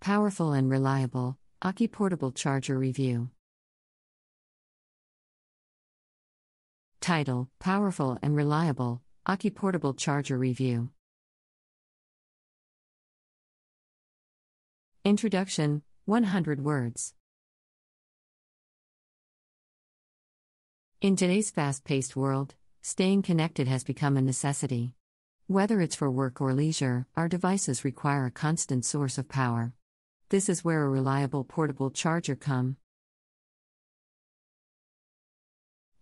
Powerful and reliable, AUKEY Portable Charger Review. Title: Powerful and reliable, AUKEY Portable Charger Review. Introduction: 100 words. In today's fast-paced world, staying connected has become a necessity. Whether it's for work or leisure, our devices require a constant source of power. This is where a reliable portable charger comes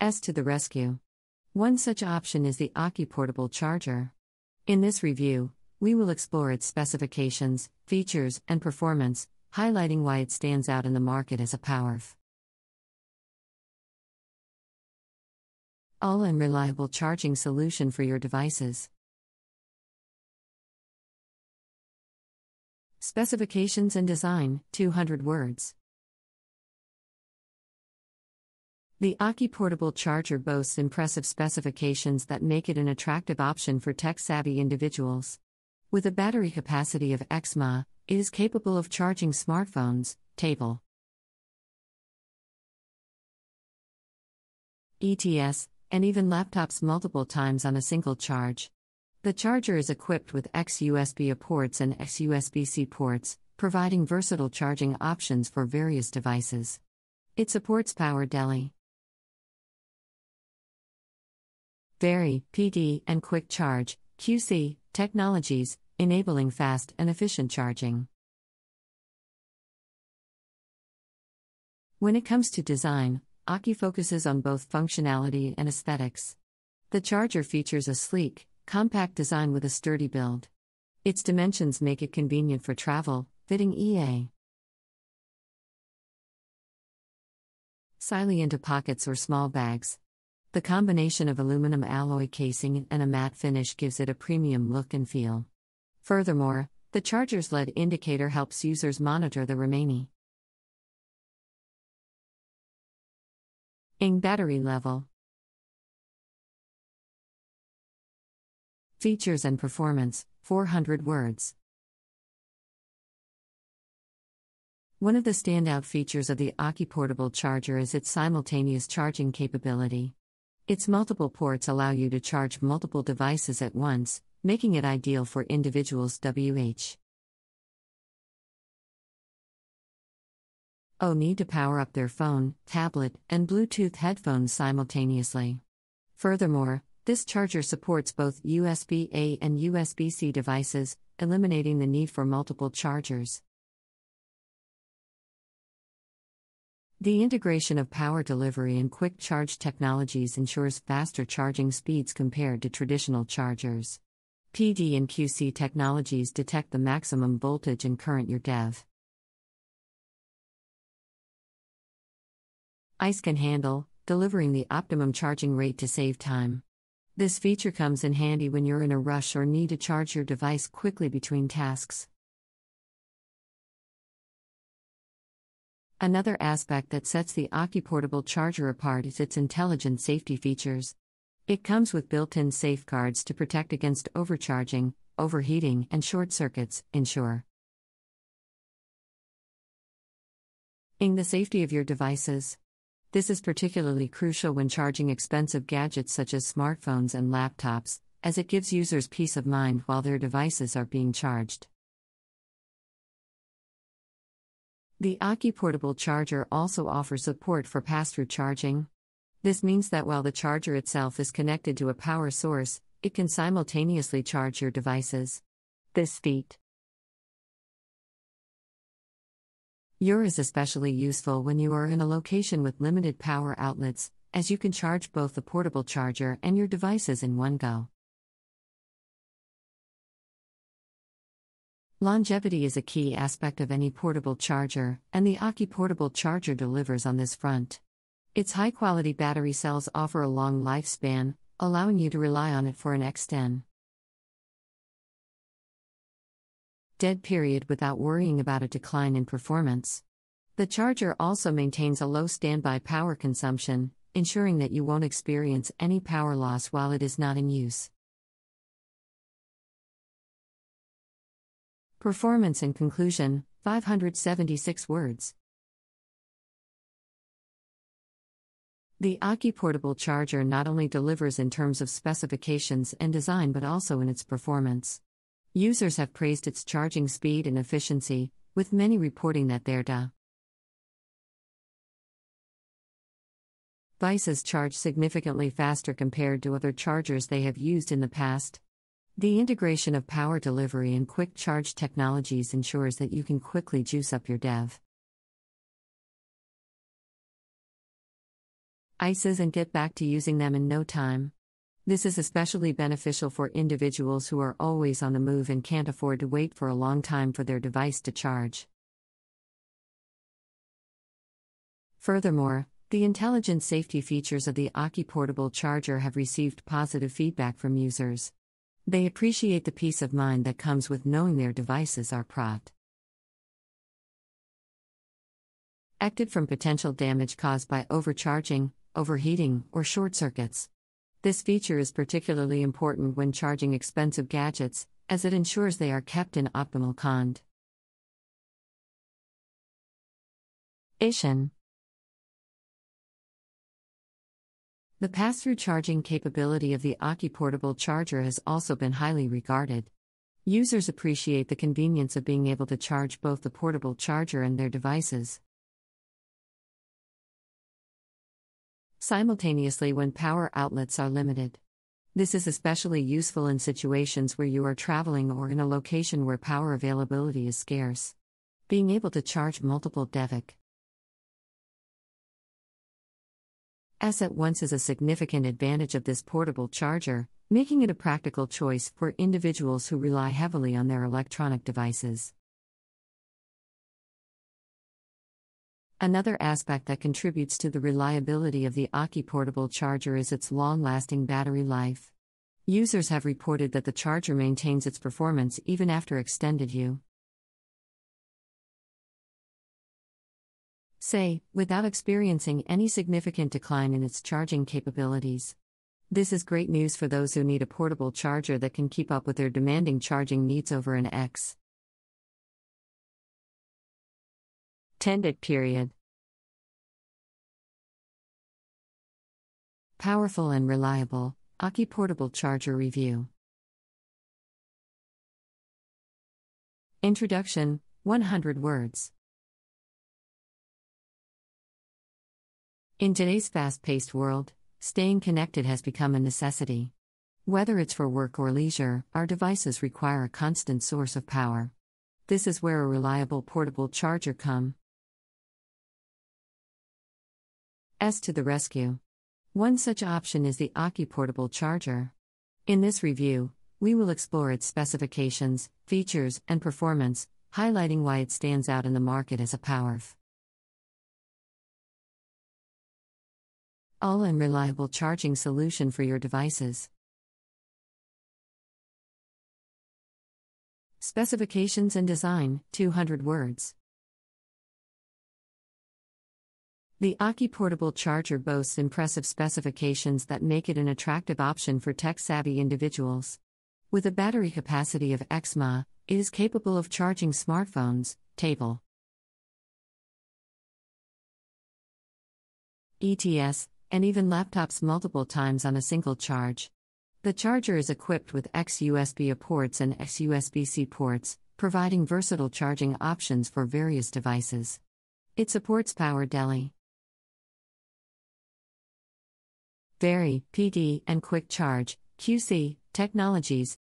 to the rescue. One such option is the AUKEY Portable Charger. In this review, we will explore its specifications, features, and performance, highlighting why it stands out in the market as a powerful and reliable charging solution for your devices. Specifications and design, 200 words. The AUKEY Portable Charger boasts impressive specifications that make it an attractive option for tech-savvy individuals. With a battery capacity of X mAh, it is capable of charging smartphones, tablets, and even laptops multiple times on a single charge. The charger is equipped with X-USB-A ports and X-USB-C ports, providing versatile charging options for various devices. It supports Power Deli, Very, PD, and Quick Charge, QC, technologies, enabling fast and efficient charging. When it comes to design, AUKEY focuses on both functionality and aesthetics. The charger features a sleek, compact design with a sturdy build. Its dimensions make it convenient for travel, fitting easily into pockets or small bags. The combination of aluminum alloy casing and a matte finish gives it a premium look and feel. Furthermore, the charger's LED indicator helps users monitor the remaining battery level. Features and performance, 400 words. One of the standout features of the AUKEY Portable Charger is its simultaneous charging capability. Its multiple ports allow you to charge multiple devices at once, making it ideal for individuals who need to power up their phone, tablet, and Bluetooth headphones simultaneously. Furthermore, this charger supports both USB-A and USB-C devices, eliminating the need for multiple chargers. The integration of power delivery and quick charge technologies ensures faster charging speeds compared to traditional chargers. PD and QC technologies detect the maximum voltage and current your device can handle, delivering the optimum charging rate to save time. This feature comes in handy when you're in a rush or need to charge your device quickly between tasks. Another aspect that sets the AUKEY Portable Charger apart is its intelligent safety features. It comes with built-in safeguards to protect against overcharging, overheating, and short circuits, ensuring the safety of your devices. This is particularly crucial when charging expensive gadgets such as smartphones and laptops, as it gives users peace of mind while their devices are being charged. The AUKEY Portable Charger also offers support for pass-through charging. This means that while the charger itself is connected to a power source, it can simultaneously charge your devices. This feature is especially useful when you are in a location with limited power outlets, as you can charge both the portable charger and your devices in one go. Longevity is a key aspect of any portable charger, and the AUKEY Portable Charger delivers on this front. Its high-quality battery cells offer a long lifespan, allowing you to rely on it for an extended period without worrying about a decline in performance. The charger also maintains a low standby power consumption, ensuring that you won't experience any power loss while it is not in use. Performance and conclusion, 576 words. The AUKEY Portable Charger not only delivers in terms of specifications and design but also in its performance. Users have praised its charging speed and efficiency, with many reporting that their devices charge significantly faster compared to other chargers they have used in the past. The integration of power delivery and quick charge technologies ensures that you can quickly juice up your devices and get back to using them in no time. This is especially beneficial for individuals who are always on the move and can't afford to wait for a long time for their device to charge. Furthermore, the intelligent safety features of the AUKEY Portable Charger have received positive feedback from users. They appreciate the peace of mind that comes with knowing their devices are protected from potential damage caused by overcharging, overheating, or short circuits. This feature is particularly important when charging expensive gadgets, as it ensures they are kept in optimal condition. The pass-through charging capability of the AUKEY Portable Charger has also been highly regarded. Users appreciate the convenience of being able to charge both the portable charger and their devices simultaneously when power outlets are limited. This is especially useful in situations where you are traveling or in a location where power availability is scarce. Being able to charge multiple devices at once is a significant advantage of this portable charger, making it a practical choice for individuals who rely heavily on their electronic devices. Another aspect that contributes to the reliability of the AUKEY Portable Charger is its long-lasting battery life. Users have reported that the charger maintains its performance even after extended use, without experiencing any significant decline in its charging capabilities. This is great news for those who need a portable charger that can keep up with their demanding charging needs over an extended period. Powerful and reliable, AUKEY Portable Charger Review. Introduction, 100 words. In today's fast-paced world, staying connected has become a necessity. Whether it's for work or leisure, our devices require a constant source of power. This is where a reliable portable charger comes to the rescue. One such option is the AUKEY Portable Charger. In this review, we will explore its specifications, features, and performance, highlighting why it stands out in the market as a powerful and reliable charging solution for your devices. Specifications and design, 200 words. The AUKEY Portable Charger boasts impressive specifications that make it an attractive option for tech-savvy individuals. With a battery capacity of X mAh, it is capable of charging smartphones, tablets, and even laptops multiple times on a single charge. The charger is equipped with X-USB-A ports and X-USB-C ports, providing versatile charging options for various devices. It supports power delivery, PD, and quick charge (QC) technologies,